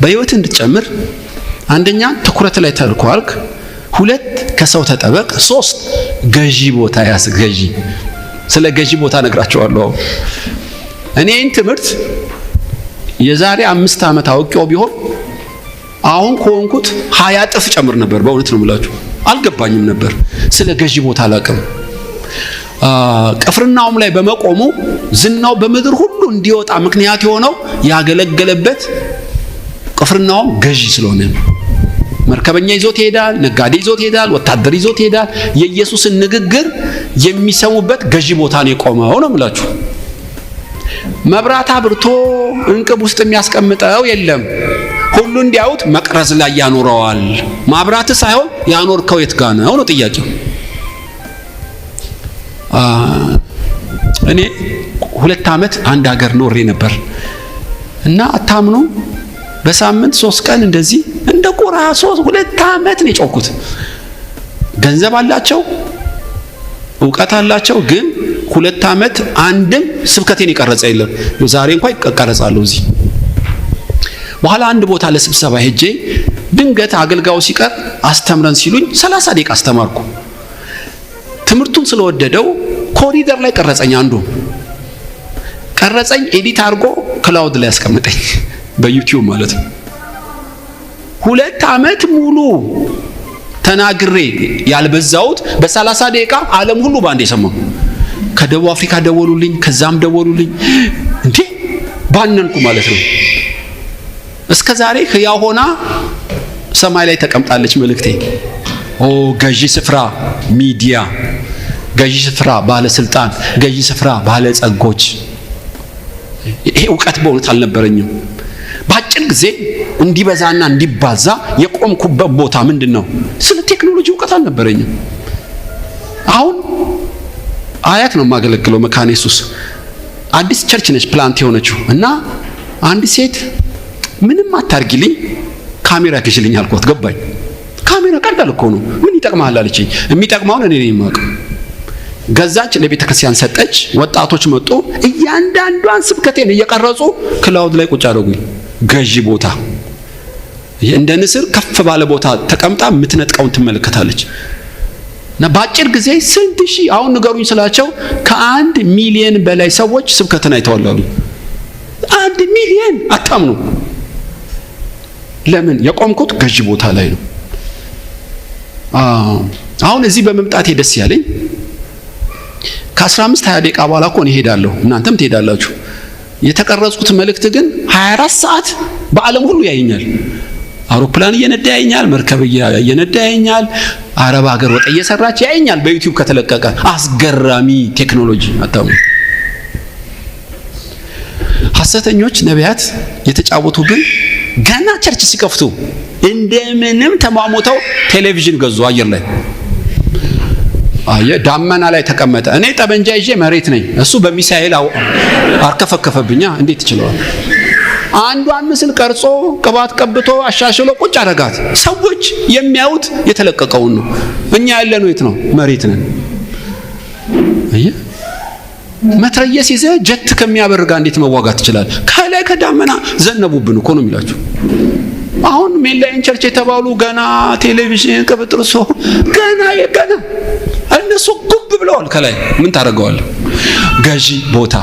በህይወት እንድትጨምር አንደኛ ትኩረት ላይ ተልኳልክ፣ ሁለት ከሰው ተጠበቅ፣ ሶስት ገዢ ቦታ ያዝ። ገዢ ስለ ገዢ ቦታ ነግራቸዋለሁ። እኔን ትምህርት የዛሬ 5 ዓመት አውቄው ቢሆን አሁን ከሆንኩት 20 እጥፍ ጨምር ነበር። በእውነት ነው የምላችሁ። አልገባኝም ነበር ስለ ገዢ ቦታ አላውቅም። ቅፍርናሆም ላይ በመቆሙ ዝናው በምድር ሁሉ እንዲወጣ ምክንያት የሆነው ያገለገለበት ቅፍርናሆም ገዢ ስለሆነ ነው። መርከበኛ ይዞት ይሄዳል፣ ነጋዴ ይዞት ይሄዳል፣ ወታደር ይዞት ይሄዳል። የኢየሱስን ንግግር የሚሰሙበት ገዢ ቦታ ነው የቆመው ነው የምላችሁ። መብራት አብርቶ እንቅብ ውስጥ የሚያስቀምጠው የለም። ሁሉ እንዲያዩት መቅረዝ ላይ ያኖረዋል። ማብራት ሳይሆን ያኖርከው የት ጋር ነው ነው ጥያቄው። እኔ 2 ዓመት አንድ ሀገር ኖሬ ነበር እና አታምኑ በሳምንት 3 ቀን እንደዚህ እንደ ቁራ 2 ዓመት ነው የጮኩት። ገንዘብ አላቸው፣ ዕውቀት አላቸው፣ ግን 2 ዓመት አንድም ስብከቴን የቀረጸ የለም። ዛሬ እንኳን ይቀረጻለሁ እዚህ። በኋላ አንድ ቦታ ለስብሰባ ሄጄ ድንገት አገልጋዩ ሲቀር አስተምረን ሲሉኝ 30 ደቂቃ አስተማርኩ። ትምህርቱን ስለወደደው ኮሪደር ላይ ቀረጸኝ። አንዱ ቀረጸኝ፣ ኤዲት አድርጎ ክላውድ ላይ ያስቀምጠኝ በዩቲዩብ ማለት ነው። 2 ዓመት ሙሉ ተናግሬ ያልበዛውት በ30 ደቂቃ ዓለም ሁሉ ባንዴ ሰማው። ከደቡብ አፍሪካ ደወሉልኝ፣ ከዛም ደወሉልኝ። እንዴ ባነንኩ ማለት ነው። እስከ ዛሬ ሕያው ሆና ሰማይ ላይ ተቀምጣለች መልእክቴ። ገዢ ስፍራ ሚዲያ፣ ገዢ ስፍራ ባለስልጣን፣ ገዢ ስፍራ ባለጸጎች። ይሄ ዕውቀት በእውነት አልነበረኝም። በአጭር ጊዜ እንዲበዛና እንዲባዛ የቆምኩበት ቦታ ምንድነው? ስለ ቴክኖሎጂ ዕውቀት አልነበረኝም። አሁን አያት ነው የማገለግለው፣ መካነ ኢየሱስ አዲስ ቸርች ነች ፕላንት የሆነችው። እና አንድ ሴት ምንም አታርጊልኝ ካሜራ ግዢልኝ አልኳት። ገባኝ። ካሜራ ቀላል እኮ ነው፣ ምን ይጠቅማል አለችኝ። የሚጠቅመውን እኔ ነኝ የማውቀው። ገዛች፣ ለቤተ ክርስቲያን ሰጠች። ወጣቶች መጡ፣ እያንዳንዷን ስብከቴን እየቀረጹ ክላውድ ላይ ቁጭ አደረጉኝ። ገዢ ቦታ እንደ ንስር ከፍ ባለ ቦታ ተቀምጣ የምትነጥቀውን ትመለከታለች። እና በአጭር ጊዜ ስንት ሺህ አሁን ንገሩኝ ስላቸው ከ1 ሚሊዮን በላይ ሰዎች ስብከትን አይተዋል አሉ። 1 ሚሊዮን አታምኑ። ለምን? የቆምኩት ገዢ ቦታ ላይ ነው። አሁን እዚህ በመምጣቴ ደስ ያለኝ ከ15-20 ደቂቃ በኋላ እኮ ነው እሄዳለሁ፣ እናንተም ትሄዳላችሁ። የተቀረጽኩት መልእክት ግን 24 ሰዓት በዓለም ሁሉ ያየኛል። አውሮፕላን እየነዳ ያየኛል፣ መርከብ እየነዳ ያየኛል፣ አረብ ሀገር ወጥ እየሰራች ያየኛል። በዩቲዩብ ከተለቀቀ አስገራሚ ቴክኖሎጂ አታሙ። ሐሰተኞች ነቢያት የተጫወቱብን ገና ቸርች ሲከፍቱ እንደምንም ተማሞተው ቴሌቪዥን ገዙ። አየር ላይ ዳመና ላይ ተቀመጠ። እኔ ጠመንጃ ይዤ መሬት ነኝ፣ እሱ በሚሳኤል አርከፈከፈብኛ። እንዴት ይችላል? አንዷን ምስል ቀርጾ ቅባት ቀብቶ አሻሽሎ ቁጭ አረጋት። ሰዎች የሚያዩት የተለቀቀውን ነው። እኛ ያለነው የት ነው? መሬት ነን። መትረየስ ይዘ ጀት ከሚያበርጋ እንዴት መዋጋት ይችላል? ከላይ ከዳመና ዘነቡብን እኮ ነው የሚላችሁ። አሁን ሜንላይን ቸርች የተባሉ ገና ቴሌቪዥን ቅብጥርሶ ገና እነሱ ጉብ ብለዋል። ከላይ ምን ታደርገዋል? ገዢ ቦታ